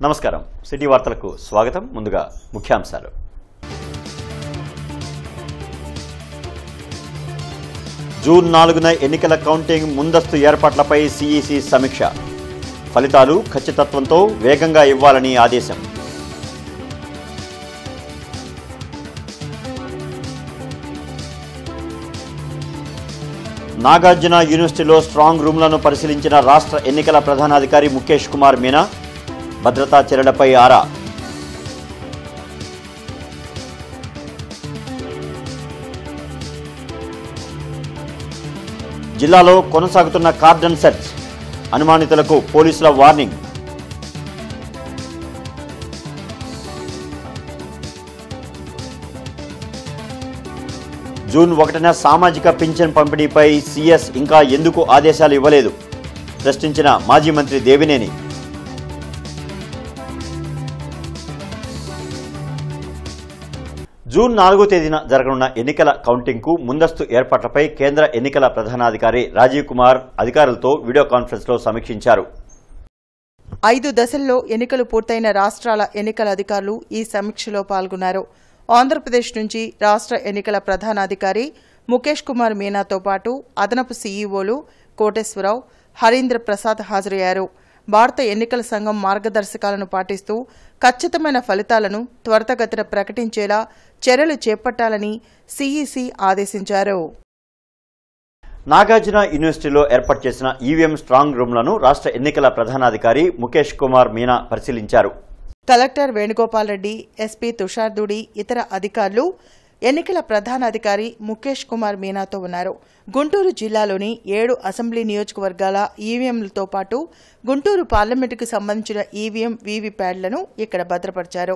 నమస్కారం సిటీ వార్తలకు స్వాగతం. ముందుగా ముఖ్యాంశాలు. జూన్ 4న ఎన్నికల కౌంటింగ్ ముందస్తు ఏర్పాట్లపై సిఇసి సమీక్ష. ఫలితాలు ఖచ్చితత్వంతో వేగంగా ఇవ్వాలని ఆదేశం. నాగార్జున యూనివర్సిటీలో స్ట్రాంగ్ రూమ్లను పరిశీలించిన రాష్ట్ర ఎన్నికల ప్రధానాధికారి ముఖేష్ కుమార్ మీనా. భద్రతా చర్యలపై ఆరా. జిల్లాలో కొనసాగుతున్న కార్డన్ సెర్చ్. అనుమానితులకు పోలీసుల వార్నింగ్. జూన్ 1న సామాజిక పింఛన్ పంపిణీపై సీఎస్ ఇంకా ఎందుకు ఆదేశాలు ఇవ్వలేదు ప్రశ్నించిన మాజీ మంత్రి దేవినేని. జూన్ 4వ తేదీన జరగనున్న ఎన్నికల కౌంటింగ్కు ముందస్తు ఏర్పాట్లపై కేంద్ర ఎన్నికల ప్రధానాధికారి రాజీవ్ కుమార్ అధికారులతో వీడియో కాన్ఫరెన్స్లో సమీక్షించారు. 5 దశల్లో ఎన్నికలు పూర్తయిన రాష్ట్రాల ఎన్నికల అధికారులు ఈ సమీక్షలో పాల్గొన్నారు. ఆంధ్రప్రదేశ్ నుంచి రాష్ట్ర ఎన్నికల ప్రధానాధికారి ముఖేష్ కుమార్ మీనాతో పాటు అదనపు సీఈఓలు కోటేశ్వరరావు, హరీంద్ర ప్రసాద్ హాజరయ్యారు. భారత ఎన్నికల సంఘం మార్గదర్శకాలను పాటిస్తూ ఖచ్చితమైన ఫలితాలను త్వరితగతిన ప్రకటించేలా చర్యలు చేపట్టాలని సిఇసి ఆదేశించారు. నాగార్జున యూనివర్సిటీలో ఏర్పాటు చేసిన ఈవీఎం స్ట్రాంగ్ రూమ్లను రాష్ట్ర ఎన్నికల ప్రధానాధికారి ముఖేష్ కుమార్ మీనా పరిశీలించారు. కలెక్టర్ వేణుగోపాల్ రెడ్డి, ఎస్పీ తుషార్ దుడి, ఇతర అధికారులు ఎన్నికల ప్రధానాధికారి ముఖేష్ కుమార్ మీనాతో ఉన్నారు. గుంటూరు జిల్లాలోని 7 అసెంబ్లీ నియోజకవర్గాల ఈవీఎంలతో పాటు గుంటూరు పార్లమెంటుకు సంబంధించిన ఈవీఎం వీవీప్యాడ్లను ఇక్కడ భద్రపరిచారు.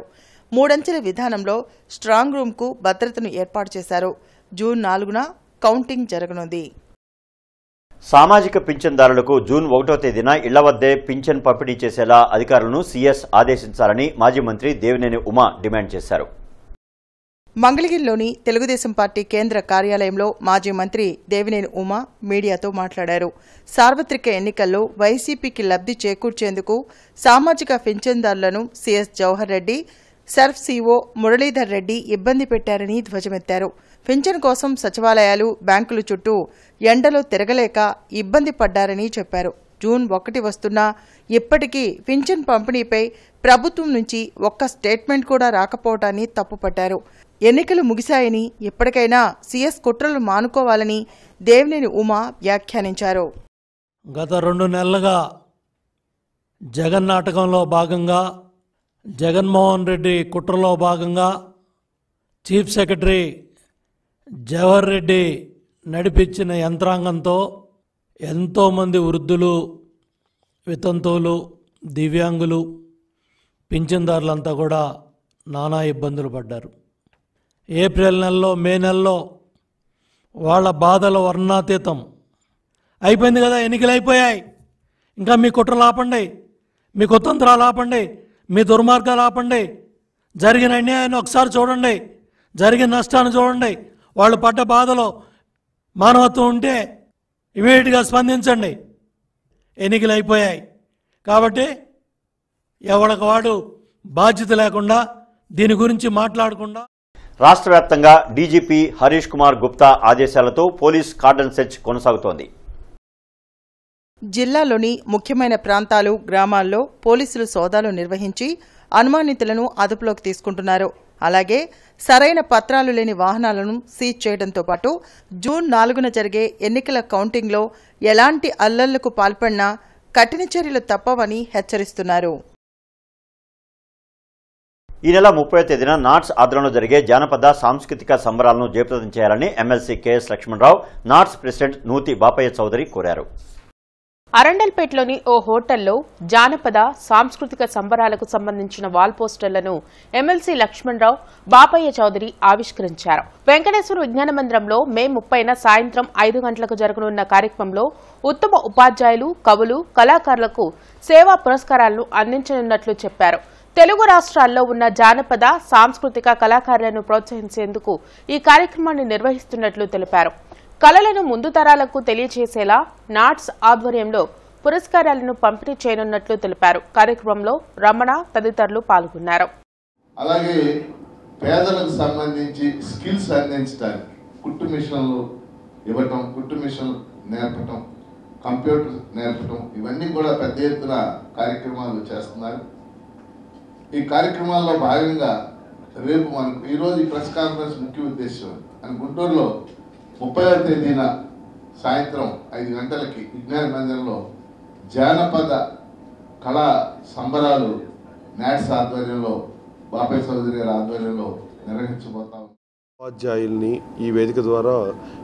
3 అంచెల విధానంలో స్ట్రాంగ్ రూమ్కు భద్రతను ఏర్పాటు చేశారు. జూన్ 4న కౌంటింగ్ జరగనుంది. సామాజిక పింఛన్దారులకు జూన్ 1వ తేదీన ఇళ్ల వద్దే పింఛన్ పంపిణీ చేసేలా అధికారులను సీఎస్ ఆదేశించాలని మాజీ మంత్రి దేవినేని ఉమా డిమాండ్ చేశారు. మంగళగిరిలోని తెలుగుదేశం పార్టీ కేంద్ర కార్యాలయంలో మాజీ మంత్రి దేవినేని ఉమా మీడియాతో మాట్లాడారు. సార్వత్రిక ఎన్నికల్లో వైసీపీకి లబ్ధి చేకూర్చేందుకు సామాజిక పింఛన్దారులను CS Jawahar Reddy, SERP CO Muralidhar Reddy ఇబ్బంది పెట్టారని ధ్వజమెత్తారు. పింఛన్ కోసం సచివాలయాలు, బ్యాంకుల చుట్టూ ఎండలో తిరగలేక ఇబ్బంది పడ్డారని చెప్పారు. జూన్ 1 వస్తున్నా ఇప్పటికీ పింఛన్ పంపిణీపై ప్రభుత్వం నుంచి ఒక్క స్టేట్మెంట్ కూడా రాకపోవటాన్ని తప్పుపట్టారు. ఎన్నికలు ముగిశాయని ఇప్పటికైనా సీఎస్ కుట్రలు మానుకోవాలని దేవినేని ఉమా వ్యాఖ్యానించారు. గత 2 నెలలుగా జగన్ నాటకంలో భాగంగా, జగన్మోహన్ రెడ్డి కుట్రలో భాగంగా చీఫ్ సెక్రటరీ జవహర్ రెడ్డి నడిపించిన యంత్రాంగంతో ఎంతోమంది వృద్ధులు, వితంతువులు, దివ్యాంగులు, పింఛన్దారులంతా కూడా నానా ఇబ్బందులు పడ్డారు. ఏప్రిల్ నెలలో, మే నెలలో వాళ్ళ బాధల వర్ణాతీతం. అయిపోయింది కదా, ఎన్నికలు అయిపోయాయి, ఇంకా మీ కుట్రలు ఆపండి, మీ కుతంత్రాలు ఆపండి, మీ దుర్మార్గాలు ఆపండి, జరిగిన అన్యాయాన్ని ఒకసారి చూడండి, జరిగిన నష్టాన్ని చూడండి, వాళ్ళు పడ్డ బాధలో మానవత్వం ఉంటే ఇమీడియట్గా స్పందించండి. ఎన్నికలు అయిపోయాయి కాబట్టి ఎవరికి వాడు బాధ్యత లేకుండా దీని గురించి మాట్లాడకుండా. రాష్ట్ర వ్యాప్తంగా డీజీపీ హరీష్ కుమార్ గుప్తా ఆదేశాలతో పోలీస్ కార్డన్ సెర్చ్ కొనసాగుతోంది. జిల్లాలోని ముఖ్యమైన ప్రాంతాలు, గ్రామాల్లో పోలీసులు సోదాలు నిర్వహించి అనుమానితులను అదుపులోకి తీసుకుంటున్నారు. అలాగే సరైన పత్రాలు లేని వాహనాలను సీజ్ చేయడంతో పాటు జూన్ 4న జరిగే ఎన్నికల కౌంటింగ్లో ఎలాంటి అల్లర్లకు పాల్పడినా కఠిన చర్యలు తప్పవని హెచ్చరిస్తున్నారు. ఈ నెల 30వ తేదీన నాట్స్ ఆధ్వర్యంలో జరిగే జానపద సాంస్కృతిక సంబరాలను జయప్రదం చేయాలని MLC KS Lakshmana Rao, NATS president Nuthi Bapaiah Chowdary కోరారు. అరండల్పేటలోని ఓ హోటల్లో జానపద సాంస్కృతిక సంబరాలకు సంబంధించిన వాల్ పోస్టర్లను ఎమ్మెల్సీ లక్ష్మణరావు, బాపయ్య చౌదరి ఆవిష్కరించారు. వెంకటేశ్వర విజ్ఞాన మందిరంలో మే 30న సాయంత్రం 5 గంటలకు జరగనున్న కార్యక్రమంలో ఉత్తమ ఉపాధ్యాయులు, కవులు, కళాకారులకు సేవా పురస్కారాలను అందించనున్నట్లు చెప్పారు. తెలుగు రాష్ట్రాల్లో ఉన్న జానపద సాంస్కృతిక కళాకారులను ప్రోత్సహించేందుకు ఈ కార్యక్రమాన్ని నిర్వహిస్తున్నట్లు తెలిపారు. కళలను ముందు తరాలకు తెలియజేసేలా నాట్స్ ఆధ్వర్యంలో పురస్కారాలను పంపిణీ చేయనున్నట్లు తెలిపారు. కార్యక్రమంలో రమణ తదితరులు పాల్గొన్నారు. అలాగే పేదలకు సంబంధించి స్కిల్స్ అందించడానికి కుట్టు మిషన్లు ఇవ్వటం, కుట్టు మిషన్ నేర్పటం, కంప్యూటర్ నేర్పటం, ఇవన్నీ కూడా పెద్ద ఎత్తున కార్యక్రమాలు చేస్తున్నారు. ఈ కార్యక్రమాల్లో భాగంగా రేపు మనకు ఈరోజు ఈ ప్రెస్ కాన్ఫరెన్స్ ముఖ్య ఉద్దేశం అని గుంటూరులో 30వ తేదీన సాయంత్రం 5 గంటలకి విజ్ఞాన మందిరంలో జానపద కళా సంబరాలు నాట్స్ ఆధ్వర్యంలో, బాపయ్య చౌదరి గారి ఆధ్వర్యంలో నిర్వహించబోతాం. ఉపాధ్యాయుల్ని ఈ వేదిక ద్వారా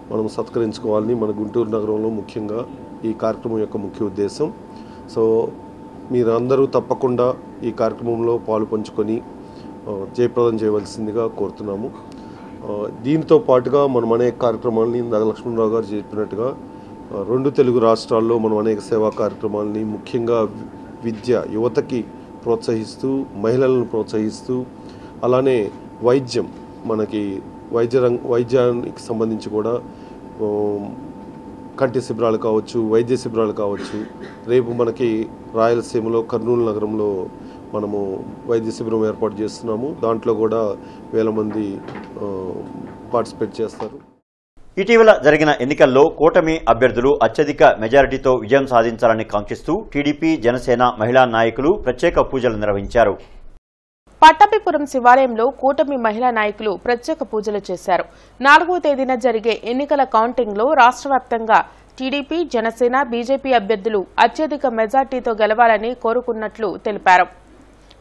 మనం సత్కరించుకోవాలని మన గుంటూరు నగరంలో ముఖ్యంగా ఈ కార్యక్రమం యొక్క ముఖ్య ఉద్దేశం. సో మీరందరూ తప్పకుండా ఈ కార్యక్రమంలో పాలు పంచుకొని జయప్రదం చేయవలసిందిగా కోరుతున్నాము. దీంతో పాటుగా మనం అనేక కార్యక్రమాలని లక్ష్మణరావు గారు చెప్పినట్టుగా 2 తెలుగు రాష్ట్రాల్లో మనం అనేక సేవా కార్యక్రమాలని ముఖ్యంగా విద్య, యువతకి ప్రోత్సహిస్తూ, మహిళలను ప్రోత్సహిస్తూ, అలానే వైద్యం, మనకి వైద్యానికి సంబంధించి కూడా కంటి శిబిరాలు కావచ్చు, వైద్య శిబిరాలు కావచ్చు. రేపు మనకి రాయలసీమలో కర్నూలు నగరంలో మనము వైద్య శిబిరం ఏర్పాటు చేస్తున్నాము. దాంట్లో కూడా 1000 మంది పార్టిసిపేట్ చేస్తారు. ఇటీవల జరిగిన ఎన్నికల్లో కూటమి అభ్యర్థులు అత్యధిక మెజారిటీతో విజయం సాధించాలని కాంక్షిస్తూ టీడీపీ, జనసేన మహిళా నాయకులు ప్రత్యేక పూజలు నిర్వహించారు. పట్టాభిపురం శివాలయంలో కూటమి మహిళా నాయకులు ప్రత్యేక పూజలు చేశారు. 4వ తేదీన జరిగే ఎన్నికల కౌంటింగ్లో రాష్ట్ర వ్యాప్తంగా టీడీపీ, జనసేన, బీజేపీ అభ్యర్థులు అత్యధిక మెజార్టీతో గెలవాలని కోరుకున్నట్లు తెలిపారు.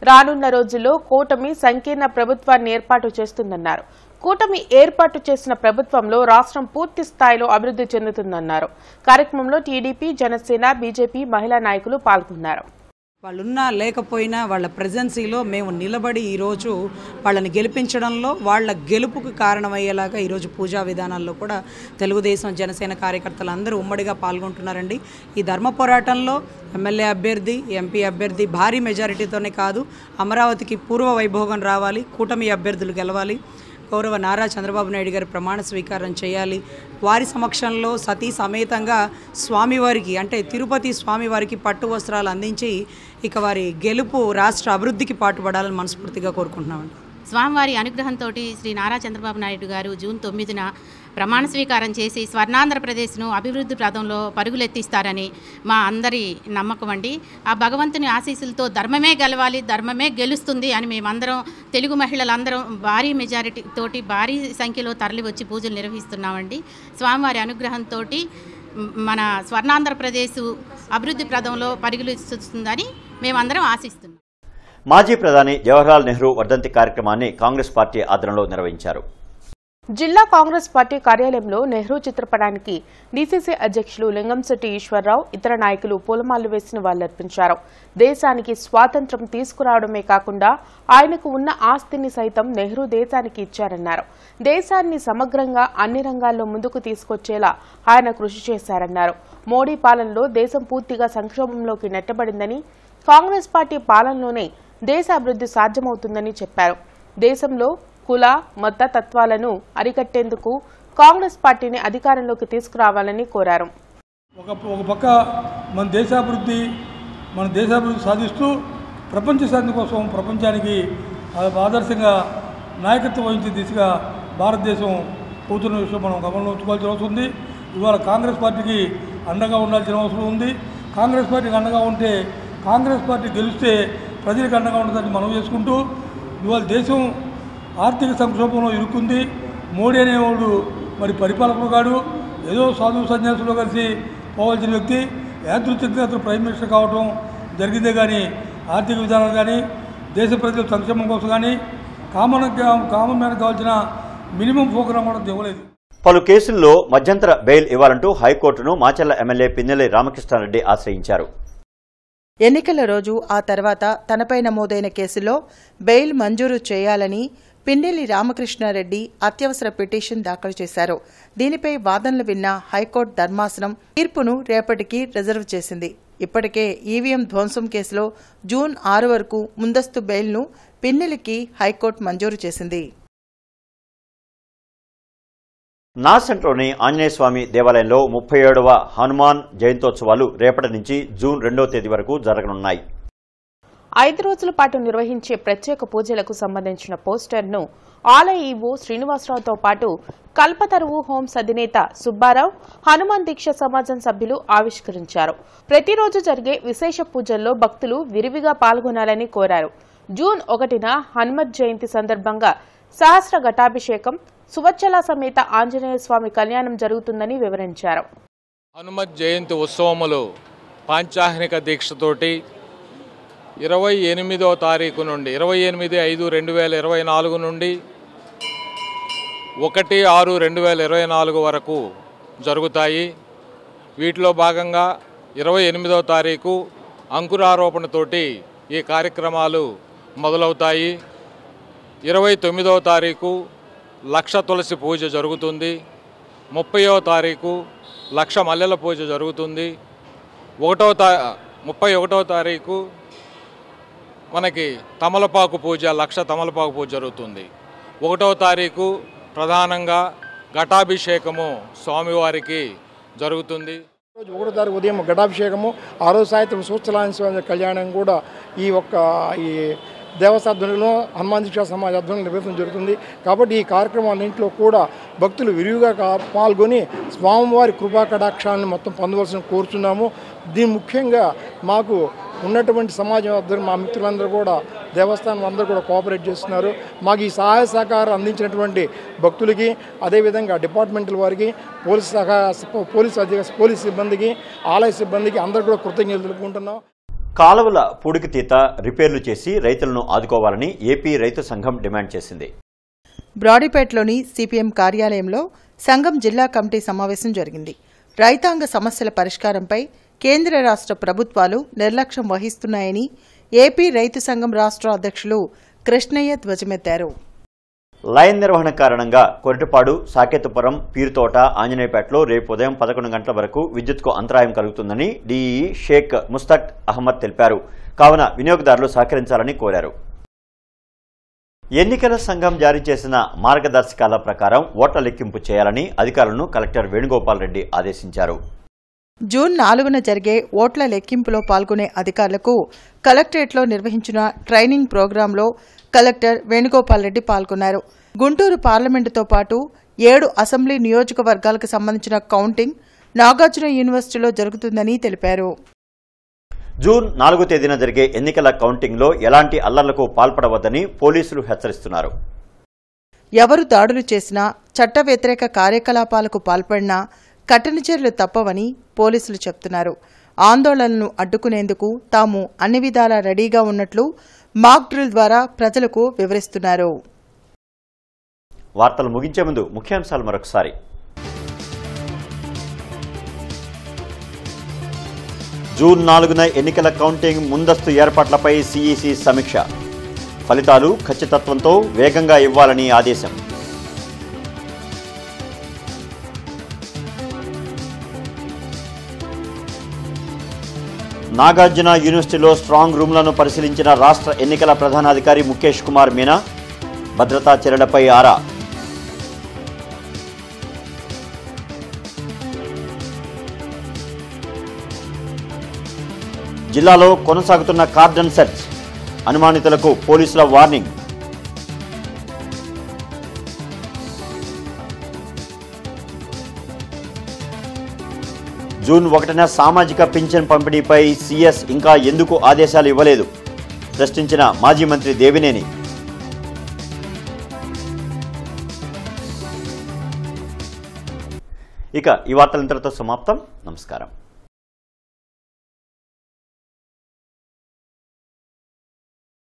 రానున్న రోజుల్లో కూటమి సంకీర్ణ ప్రభుత్వాన్ని ఏర్పాటు చేస్తుందన్నారు. కూటమి ఏర్పాటు చేసిన ప్రభుత్వంలో రాష్ట్రం పూర్తి స్థాయిలో అభివృద్ధి చెందుతుందన్నారు. కార్యక్రమంలో టీడీపీ, జనసేన, బీజేపీ మహిళా నాయకులు పాల్గొన్నారు. వాళ్ళున్నా లేకపోయినా వాళ్ళ ప్రెజెన్సీలో మేము నిలబడి ఈరోజు వాళ్ళని గెలిపించడంలో, వాళ్ళ గెలుపుకు కారణమయ్యేలాగా ఈరోజు పూజా విధానాల్లో కూడా తెలుగుదేశం, జనసేన కార్యకర్తలు అందరూ ఉమ్మడిగా పాల్గొంటున్నారండి. ఈ ధర్మ పోరాటంలో ఎమ్మెల్యే అభ్యర్థి, ఎంపీ అభ్యర్థి భారీ మెజారిటీతోనే కాదు, అమరావతికి పూర్వ వైభోగం రావాలి, కూటమి అభ్యర్థులు గెలవాలి, గౌరవ నారా చంద్రబాబు నాయుడు గారి ప్రమాణ స్వీకారం చేయాలి. వారి సమక్షంలో సతీ సమేతంగా స్వామివారికి, అంటే తిరుపతి స్వామివారికి పట్టు వస్త్రాలు అందించి ఇక వారి గెలుపు రాష్ట్ర అభివృద్ధికి పాటుపడాలని మనస్ఫూర్తిగా కోరుకుంటున్నామండి. స్వామివారి అనుగ్రహంతో శ్రీ నారా చంద్రబాబు నాయుడు గారు జూన్ 9న ప్రమాణ స్వీకారం చేసి స్వర్ణాంధ్రప్రదేశ్ను అభివృద్ధి పథంలో పరుగులెత్తిస్తారని మా అందరి నమ్మకం అండి. ఆ భగవంతుని ఆశీస్సులతో ధర్మమే గెలవాలి, ధర్మమే గెలుస్తుంది అని మేమందరం, తెలుగు మహిళలందరం భారీ మెజారిటీ తోటి భారీ సంఖ్యలో తరలి వచ్చి పూజలు నిర్వహిస్తున్నామండి. స్వామివారి అనుగ్రహంతో మన స్వర్ణాంధ్రప్రదేశ్ అభివృద్ధి పథంలో పరుగులెత్తుతుందని మేమందరం ఆశిస్తున్నాం. మాజీ ప్రధాని జవహర్లాల్ నెహ్రూ వర్ధంతి కార్యక్రమాన్ని కాంగ్రెస్ పార్టీ ఆధ్వర్యంలో నిర్వహించారు. జిల్లా కాంగ్రెస్ పార్టీ కార్యాలయంలో నెహ్రూ చిత్రపటానికి డీసీసీ అధ్యక్షులు లింగంశెట్టి ఈశ్వరరావు, ఇతర నాయకులు పూలమాలలు వేసి నివాళులర్పించారు. దేశానికి స్వాతంత్ర్యం తీసుకురావడమే కాకుండా ఆయనకు ఉన్న ఆస్తిని సైతం నెహ్రూ దేశానికి ఇచ్చారన్నారు. దేశాన్ని సమగ్రంగా అన్ని రంగాల్లో ముందుకు తీసుకొచ్చేలా ఆయన కృషి చేశారన్నారు. మోడీ పాలనలో దేశం పూర్తిగా సంక్షోభంలోకి నెట్టబడిందని, కాంగ్రెస్ పార్టీ పాలనలోనే దేశ అభివృద్ధి సాధ్యమవుతుందని చెప్పారు. దేశంలో కుల, మత తత్వాలను అరికట్టేందుకు కాంగ్రెస్ పార్టీని అధికారంలోకి తీసుకురావాలని కోరారు. ఒక పక్క మన దేశాభివృద్ధి సాధిస్తూ ప్రపంచ శాంతి కోసం ప్రపంచానికి ఆదర్శంగా నాయకత్వం వహించే దిశగా భారతదేశం పోతున్న విషయం మనం గమనంలో ఉంచుకోవాల్సిన అవసరం ఉంది. ఇవాళ కాంగ్రెస్ పార్టీకి అండగా ఉండాల్సిన అవసరం ఉంది. కాంగ్రెస్ పార్టీకి అండగా ఉంటే, కాంగ్రెస్ పార్టీ గెలిస్తే ప్రజలకు అండగా ఉంటుందని మనం చేసుకుంటూ, ఇవాళ దేశం ఆర్థిక సంక్షోభంలో ఇరుక్కుంది. మోడీ అనేవాడు మరి పరిపాలకుడు కాడు, ఏదో సాధువు సన్యాసులు కలిసి పోవాల్సిన వ్యక్తి. యాదృచ్ఛికంగా అతను ప్రైమ్ మినిస్టర్ కావడం జరిగిందే కానీ ఆర్థిక విధానాలు కానీ, దేశ ప్రజల సంక్షేమం కోసం కానీ, కామన్ మ్యాన్కి కావాల్సిన మినిమం ప్రోగ్రాం కూడా ఇవ్వలేదు. పలు కేసుల్లో మధ్యంతర బెయిల్ ఇవ్వాలంటూ హైకోర్టును మాచర్ల ఎమ్మెల్యే పిన్నెల్లి రామకృష్ణారెడ్డి ఆశ్రయించారు. ఎన్నికల రోజు, ఆ తర్వాత తనపై నమోదైన కేసులో బెయిల్ మంజూరు చేయాలని పిన్నెల్లి రామకృష్ణారెడ్డి అత్యవసర పిటిషన్ దాఖలు చేశారు. దీనిపై వాదనలు విన్న హైకోర్టు ధర్మాసనం తీర్పును రేపటికి రిజర్వ్ చేసింది. ఇప్పటికే ఈవీఎం ధ్వంసం కేసులో జూన్ 6 వరకు ముందస్తు బెయిల్ను పిన్నెల్లికి హైకోర్టు మంజూరు చేసింది. నాసంట్లోని ఆంజనేయస్వామి దేవాలయంలో 37వ హనుమాన్ జయంతోత్సవాలు రేపటి నుంచి జూన్ 2వ తేదీ వరకు జరగనున్నాయి. 5 రోజుల పాటు నిర్వహించే ప్రత్యేక పూజలకు సంబంధించిన పోస్టర్ను ఆలయ ఈవో శ్రీనివాసరావుతో పాటు కల్పతరువు హోమ్స్ అధినేత సుబ్బారావు, హనుమాన్ దీక్ష సమాజం సభ్యులు ఆవిష్కరించారు. ప్రతిరోజు జరిగే విశేష పూజల్లో భక్తులు విరివిగా పాల్గొనాలని కోరారు. జూన్ 1న హనుమత్ జయంతి సందర్భంగా సహస్ర ఘటాభిషేకం, సువచ్చల సమేత ఆంజనేయ స్వామి కళ్యాణం జరుగుతుందని వివరించారు. హనుమత్ జయంతి ఉత్సవములు పాంచాహ్నిక దీక్షతోటి 28వ తారీఖు నుండి 28/5/2024 నుండి 1/6/2024 వరకు జరుగుతాయి. వీటిలో భాగంగా 28వ తారీఖు అంకురారోపణతోటి ఈ కార్యక్రమాలు మొదలవుతాయి. 29వ తారీఖు లక్ష తులసి పూజ జరుగుతుంది. 30వ తారీఖు లక్ష మల్లెల పూజ జరుగుతుంది. 31వ తారీఖు మనకి తమలపాకు పూజ, లక్ష తమలపాకు పూజ జరుగుతుంది. 1వ తారీఖు ప్రధానంగా ఘటాభిషేకము స్వామివారికి జరుగుతుంది. 1వ తారీఖు ఉదయం ఘటాభిషేకము, 6వ సాయంత్రం సూచలాంజనేయ స్వామి కళ్యాణం కూడా ఈ దేవస్థానంలో హనుమాన్ దీక్ష సమాజ ఆధ్వర్యంలో నిర్వహించడం జరుగుతుంది. కాబట్టి ఈ కార్యక్రమాలన్నింటిలో కూడా భక్తులు విరివిగా పాల్గొని స్వామివారి కృపా కటాక్షాలను మొత్తం పొందవలసిన కోరుచున్నాము. దీని ముఖ్యంగా మాకు ఉన్నటువంటి సమాజం ఆధ్వర్యం మా మిత్రులందరూ కూడా దేవస్థానం అందరూ కూడా కోఆపరేట్ చేస్తున్నారు. మాకు ఈ సహాయ సహకారం అందించినటువంటి భక్తులకి, అదేవిధంగా డిపార్ట్మెంటల్ వారికి, పోలీస్ సిబ్బందికి, ఆలయ సిబ్బందికి అందరూ కూడా కృతజ్ఞతలు తెలుపుకుంటున్నాం. కాలువల పూడికతీత రిపేర్లు చేసి రైతులను ఆదుకోవాలని ఏపీ రైతు సంఘం డిమాండ్ చేసింది. బ్రాడీపేటలోని సిపిఎం కార్యాలయంలో సంఘం జిల్లా కమిటీ సమావేశం జరిగింది. రైతాంగ సమస్యల పరిష్కారంపై కేంద్ర రాష్ట్ర ప్రభుత్వాలు నిర్లక్ష్యం వహిస్తున్నాయని ఏపీ రైతు సంఘం రాష్ట్ర అధ్యక్షులు కృష్ణయ్య ధ్వజమెత్తారు. లైన్ నిర్వహణ కారణంగా కొరటిపాడు, సాకేతుపురం, పీరుతోట, ఆంజనేయపేటలో రేపు ఉదయం 11 గంటల వరకు విద్యుత్కు అంతరాయం కలుగుతుందని డీఈ షేక్ ముస్తక్ అహ్మద్ తెలిపారు. కావున వినియోగదారులు సహకరించాలని కోరారు. ఎన్నికల సంఘం జారీ చేసిన మార్గదర్శకాల ప్రకారం ఓట్ల లెక్కింపు చేయాలని అధికారులను కలెక్టర్ వేణుగోపాల్ రెడ్డి ఆదేశించారు. జూన్ 4న జరిగే ఓట్ల లెక్కింపులో పాల్గొనే అధికారులకు కలెక్టరేట్లో నిర్వహించిన ట్రైనింగ్ ప్రోగ్రాంలో కలెక్టర్ వేణుగోపాల్ రెడ్డి పాల్గొన్నారు. గుంటూరు పార్లమెంటుతో పాటు 7 అసెంబ్లీ నియోజకవర్గాలకు సంబంధించిన కౌంటింగ్ నాగార్జున యూనివర్సిటీలో జరుగుతుందని తెలిపారు. జూన్ 4వ తేదీన జరిగే ఎన్నికల కౌంటింగ్లో ఎలాంటి అల్లర్లకు పాల్పడవద్దని పోలీసులు హెచ్చరిస్తున్నారు. ఎవరు దాడులు చేసినా, చట్ట వ్యతిరేక కార్యకలాపాలకు పాల్పడినా కఠిన చర్యలు తప్పవని పోలీసులు చెప్తున్నారు. ఆందోళనలను అడ్డుకునేందుకు తాము అన్ని విధాలా రెడీగా ఉన్నట్లు మాక్ డ్రిల్ ద్వారా ప్రజలకు వివరిస్తున్నారు. వార్తలు ముగించే ముందు ముఖ్యాంశాలు మరొకసారి. జూన్ 4న ఎన్నికల కౌంటింగ్ ముందస్తు ఏర్పాట్లపై సిఈసి సమీక్ష. ఫలితాలు ఖచ్చితత్వంతో వేగంగా ఇవ్వాలని ఆదేశం. నాగార్జున యూనివర్సిటీలో స్ట్రాంగ్ రూమ్లను పరిశీలించిన రాష్ట్ర ఎన్నికల ప్రధానాధికారి ముఖేష్ కుమార్ మీనా. భద్రతా చర్యలపై ఆరా. జిల్లాలో కొనసాగుతున్న కార్డన్ సెర్చ్. అనుమానితులకు పోలీసుల వార్నింగ్. జూన్ 1న సామాజిక పింఛన్ పంపిణీపై సీఎస్ ఇంకా ఎందుకు ఆదేశాలు ఇవ్వలేదు ప్రశ్నించిన మాజీ మంత్రి దేవినేని. ఇక ఈ వార్తలు ఇంతటితో సమాప్తం. నమస్కారం.